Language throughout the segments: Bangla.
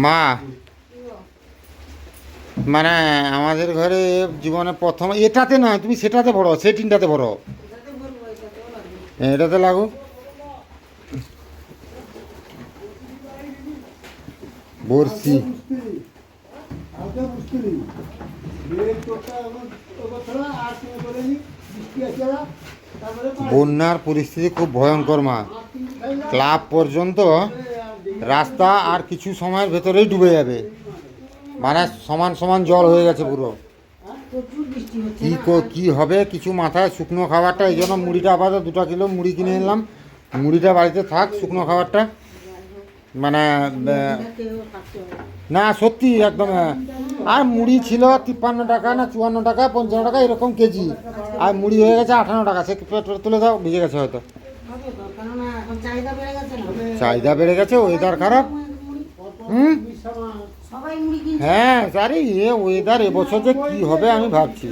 মা, মানে আমাদের ঘরে জীবনে প্রথম এটাতে নয়, তুমি সেটাতে ভরো, সেই টিনটাতে ভরো, এটাতে লাগু। বর্ষি বন্যার পরিস্থিতি খুব ভয়ঙ্কর মা। ক্লাব পর্যন্ত রাস্তা আর কিছু সময়ের ভেতরেই ডুবে যাবে, মানে সমান সমান জল হয়ে গেছে পুরো। কি হবে কিছু মাথায়, শুকনো খাবারটা, এই জন্য মুড়িটা আপাতত 2 কিলো মুড়ি কিনে নিলাম। মুড়িটা বাড়িতে থাক, শুকনো খাবারটা মানে না সত্যি একদম। আর মুড়ি ছিল 53 টাকা না 54 টাকা 55 টাকা এরকম কেজি, আর মুড়ি হয়ে গেছে 58 টাকা। সে পেট্রোল তুলে দাও, ভিজে গেছে হয়তো। চাহিদা বেড়ে গেছে, ওয়েদার খারাপ। হ্যাঁ আরে এ ওয়েদার এবছর যে কী হবে আমি ভাবছি।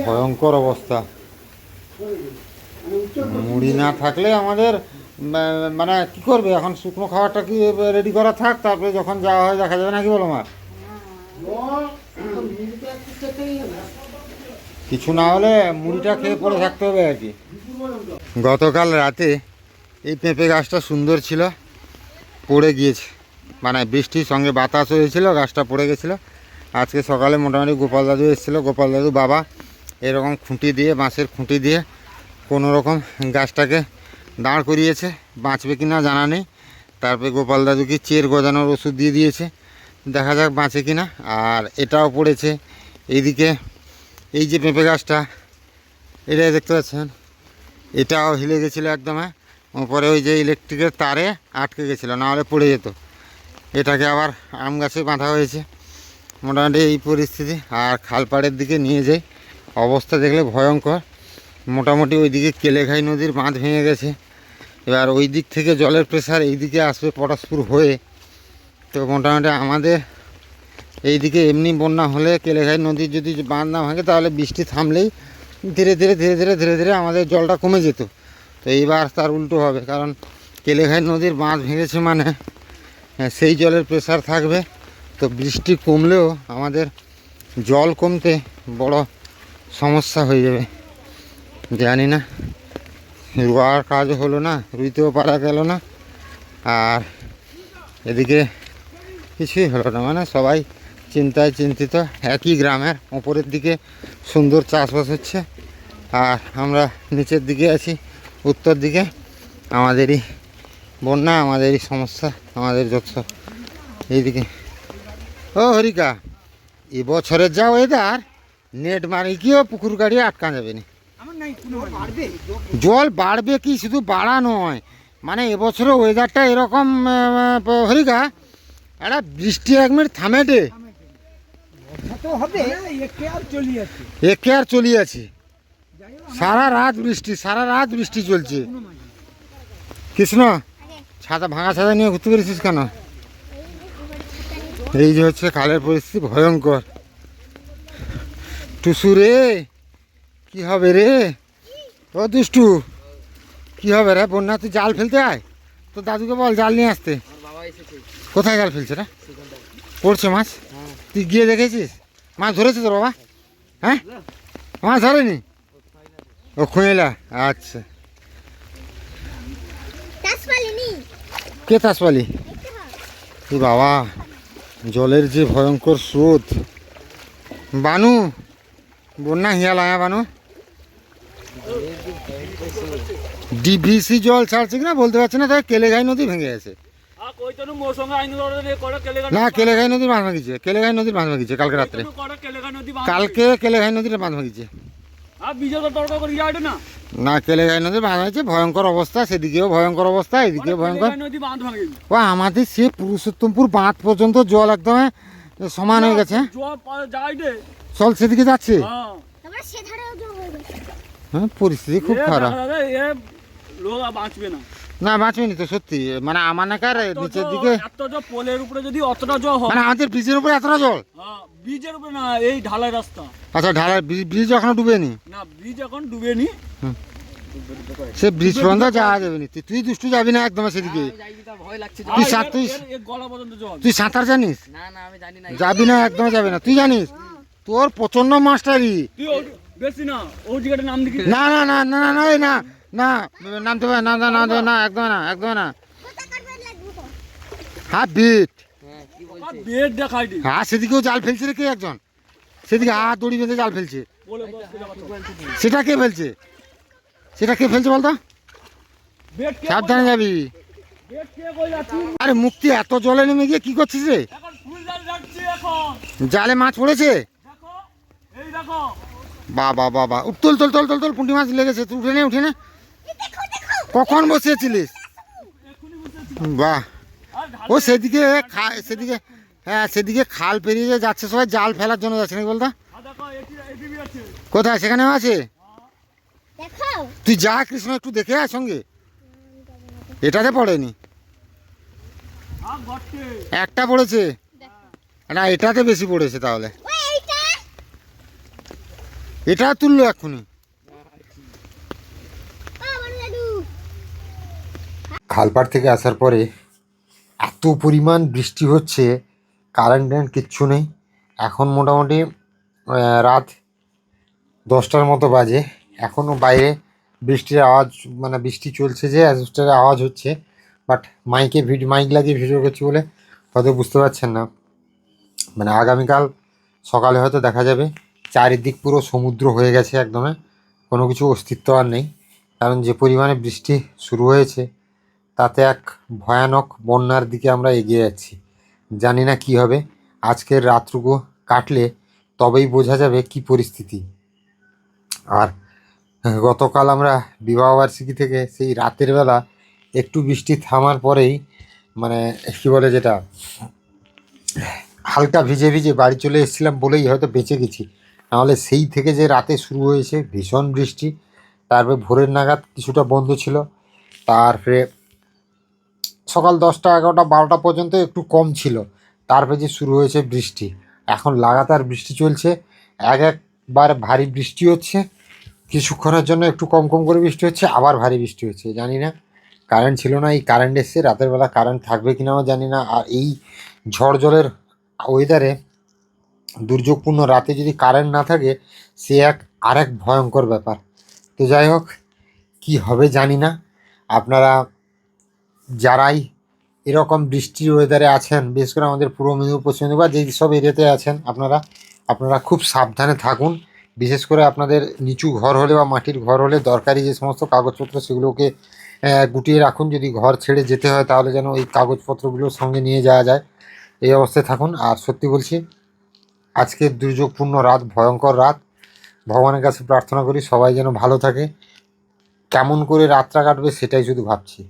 ভয়ঙ্কর অবস্থা। মুড়ি না থাকলে আমাদের মানে কি করবে এখন? শুকনো খাবারটা কি রেডি করা থাক, তারপরে যখন যাওয়া হয় দেখা যাবে, নাকি বলো মা? কিছু না হলে মুড়িটা খেয়ে পড়ে থাকতে হবে আর কি। গতকাল রাতে এই পেঁপে গাছটা সুন্দর ছিল, পড়ে গিয়েছে, মানে বৃষ্টির সঙ্গে বাতাস হয়েছিল, গাছটা পড়ে গেছিলো। আজকে সকালে মোটামুটি গোপাল দাদু এসেছিলো, গোপাল দাদু বাবা এরকম খুঁটি দিয়ে, বাঁশের খুঁটি দিয়ে কোনো রকম গাছটাকে দাঁড় করিয়েছে। বাঁচবে কি না জানা নেই। তারপরে গোপাল দাদুকে চের গজানোর ওষুধ দিয়ে দিয়েছে, দেখা যাক বাঁচে কি না। আর এটাও পড়েছে এইদিকে, এই যে পেঁপে গাছটা, এটাই দেখতে পাচ্ছেন, এটাও হিলে গেছিলো একদম। ওপরে ওই যে ইলেকট্রিকের তারে আটকে গেছিলো, না হলে পড়ে যেত। এটাকে আবার আম গাছে বাঁধা হয়েছে। মোটামুটি এই পরিস্থিতি। আর খালপাড়ের দিকে নিয়ে যাই, অবস্থা দেখলে ভয়ঙ্কর। মোটামুটি ওইদিকে কেলেঘাই নদীর বাঁধ ভেঙে গেছে। এবার ওই দিক থেকে জলের প্রেসার এই দিকে আসবে পটাশপুর হয়ে। তো মোটামুটি আমাদের এই দিকে এমনি বন্যা হলে, কেলেঘাই নদীর যদি বাঁধ না ভাঙে, তাহলে বৃষ্টি থামলেই ধীরে ধীরে ধীরে ধীরে ধীরে ধীরে আমাদের জলটা কমে যেত। তো এইবার তার উল্টো হবে, কারণ কেলেঘাই নদীর বাঁধ ভেঙেছে মানে সেই জলের প্রেসার থাকবে। তো বৃষ্টি কমলেও আমাদের জল কমতে বড় সমস্যা হয়ে যাবে। জানি না, রোয়ার কাজ হলো না, রুইতেও পারা গেল না, আর এদিকে কিছুই হলো না। মানে সবাই চিন্তায় চিন্তিত। একই গ্রামের ওপরের দিকে সুন্দর চাষবাস হচ্ছে, আর আমরা নিচের দিকে আছি, উত্তর দিকে। আমাদেরই বন্যা, আমাদেরই সমস্যা, আমাদের যত এইদিকে। ও হরিকা, এবছরের যা ওয়েদার, নেট মারি গিয়েও পুকুর গাড়ি আটকা যাবে না। জল বাড়বে কি, শুধু বাড়া নয়, মানে এবছরের ওয়েদারটা এরকম। হরিকা, একটা বৃষ্টি 1 মিনিট থামেটে, একে আর চলিয়ে আছে। সারা রাত বৃষ্টি, সারা রাত বৃষ্টি চলছে। কৃষ্ণ, ছাতা, ভাঙা ছাতা নিয়ে ঘুরতে পেরেছিস কেন? এই যে হচ্ছে খালের পরিস্থিতি, ভয়ঙ্কর। টুসু রে, কি হবে রে? ও দুষ্টু, কি হবে রে? বন্যা, তুই জাল ফেলতে আয়, তো দাদুকে বল জাল নিয়ে আসতে। কোথায় জাল ফেলছে রে? পড়ছে মাছ? তুই গিয়ে দেখেছিস? মাছ ধরেছে তোর বাবা? হ্যাঁ, মাছ ধরেনি? ও খুঁয়েলা, আচ্ছা। কে তাসপালি? তুই বাবা, জলের যে ভয়ঙ্কর স্রোত। বানু, বন্যা হিয়াল আয়া বানু। ডিভিসি জল ছাড়ছে কিনা বলতে পারছি না, তাই কেলেঘাই নদী ভেঙে গেছে। না, কেলেঘাই নদীর বাঁধ ভাঙিছে, কেলেঘাই নদীর বাঁধ ভাঙিছে কালকে রাত্রে। কালকে কেলেঘাই নদীর বাঁধ ভাঙিছে। না, কেলেঘাই নদীর বাঁধ ভাঙিছে, ভয়ঙ্কর অবস্থা। সেদিকেও ভয়ঙ্কর অবস্থা, এদিকেও ভয়ঙ্কর। ও আমাদের সে পুরুষোত্তমপুর বাঁধ পর্যন্ত জল একদম সমান হয়ে গেছে। চল সেদিকে যাচ্ছে। হ্যাঁ, পরিস্থিতি খুব খারাপ। না, বাঁচবেনি তো সত্যি। মানে আমার নাকার নিচের দিকে পোলের উপরে যদি অতটা জল হয়, মানে আমাদের ব্রিজের উপরে এতটা জল। ব্রিজের উপরে না, এই ঢালাই রাস্তা। আচ্ছা, ঢালাই ব্রিজ এখনো ডুবেনি? না, ব্রিজ এখন ডুবেনি। সে ব্রিজ বন্ধ যাওয়া যাবে না, তুই দুষ্টু যাবি না একদম সেদিকে। তুই সাঁতার জানিস? যাবি না, একদম যাবি না। তুই জানিস? তোর প্রচন্ড মাস্টারি। না না না না না না না নামতে পারে না, না না না একদম না, একদম না। হ্যাঁ বিট, হ্যাঁ সেদিকেও জাল ফেলছে রে কে একজন, সেদিকে হাত দড়ি বেঁধে জাল ফেলছে। সেটা কে ফেলছে? সেটা কে ফেলছে বলতো? সাবধানে যাবি। আরে মুক্তি এত জলে নেমে গিয়ে কি করছিস রে? জালে মাছ পড়েছে? বাবা বাবা, তুল তুল তুল তুল তুল, পুঁটি মাছ লেগেছে। তুই উঠে নে, উঠে নে। কখন বসিয়েছিলিস? বাহ, ও সেদিকে সেদিকে, হ্যাঁ সেদিকে খাল পেরিয়ে যাচ্ছে, সবাই জাল ফেলার জন্য যাচ্ছে নাকি বলতো? কোথায়? সেখানেও আছে? তুই যা কৃষ্ণ, একটু দেখে আয় সঙ্গে। এটাতে পড়েনি, একটা পড়েছে না, এটাতে বেশি পড়েছে। তাহলে এটা তুললো এক্ষুনি। খালপাড় থেকে আসার পরে এত পরিমাণ বৃষ্টি হচ্ছে, কারেন্ট কিচ্ছু নেই। এখন মোটামুটি রাত 10টার মতো বাজে, এখনও বাইরে বৃষ্টির আওয়াজ, মানে বৃষ্টি চলছে যে অ্যাজবেস্টারের আওয়াজ হচ্ছে। বাট মাইক লাগিয়ে ভিডিও করছি বলে হয়তো বুঝতে পারছেন না। মানে আগামীকাল সকালে হয়তো দেখা যাবে চারিদিক পুরো সমুদ্র হয়ে গেছে, একদমে কোনো কিছু অস্তিত্ব আর নেই। কারণ যে পরিমাণে বৃষ্টি শুরু হয়েছে তাতে এক ভয়ানক বন্যার দিকে আমরা এগিয়ে যাচ্ছি। জানি না কী হবে, আজকের রাতটুকু কাটলে তবেই বোঝা যাবে কি পরিস্থিতি। আর গতকাল আমরা বিবাহবার্ষিকী থেকে সেই রাতের বেলা একটু বৃষ্টি থামার পরেই, মানে কী বলে যেটা, হালকা ভিজে ভিজে বাড়ি চলে এসেছিলাম বলেই হয়তো বেঁচে গেছি। নাহলে সেই থেকে যে রাতে শুরু হয়েছে ভীষণ বৃষ্টি, তারপরে ভোরের নাগাদ কিছুটা বন্ধ ছিল, তারপরে সকাল 10টা 11টা 12টা পর্যন্ত একটু কম ছিল, তারপরে যে শুরু হয়েছে বৃষ্টি। এখন লাগাতার বৃষ্টি চলছে, একবার ভারী বৃষ্টি হচ্ছে, কিছুক্ষণের জন্য একটু কম কম করে বৃষ্টি হচ্ছে, আবার ভারী বৃষ্টি হচ্ছে। জানি না, কারেন্ট ছিল না, এই কারেন্ট এসছে, রাতের বেলা কারেন্ট থাকবে কি নাও জানি না। আর এই ঝড় জলের ওয়েদারে দুর্যোগপূর্ণ রাতে যদি কারেন্ট না থাকে, সে আরেক ভয়ঙ্কর ব্যাপার। তো যাই হোক, কী হবে জানি না। আপনারা যারাই এরকম বৃষ্টির ওয়েদারে আছেন, বিশেষ করে আমাদের পূর্ব মেদিনীপুর, পশ্চিম মেদিনীপুর যেই সব এরিয়াতে আছেন, আপনারা খুব সাবধানে থাকুন। বিশেষ করে আপনাদের নিচু ঘর হলে বা মাটির ঘর হলে দরকারি যে সমস্ত কাগজপত্র সেগুলোকে গুটিয়ে রাখুন। যদি ঘর ছেড়ে যেতে হয় তাহলে যেন এই কাগজপত্রগুলো সঙ্গে নিয়ে যাওয়া যায়। এই অবস্থায় থাকুন। আর সত্যি বলছি, আজকের দুর্যোগপূর্ণ রাত, ভয়ঙ্কর রাত। ভগবানের কাছে প্রার্থনা করি সবাই যেন ভালো থাকে। কেমন করে রাতটা কাটবে সেটাই শুধু ভাবছি।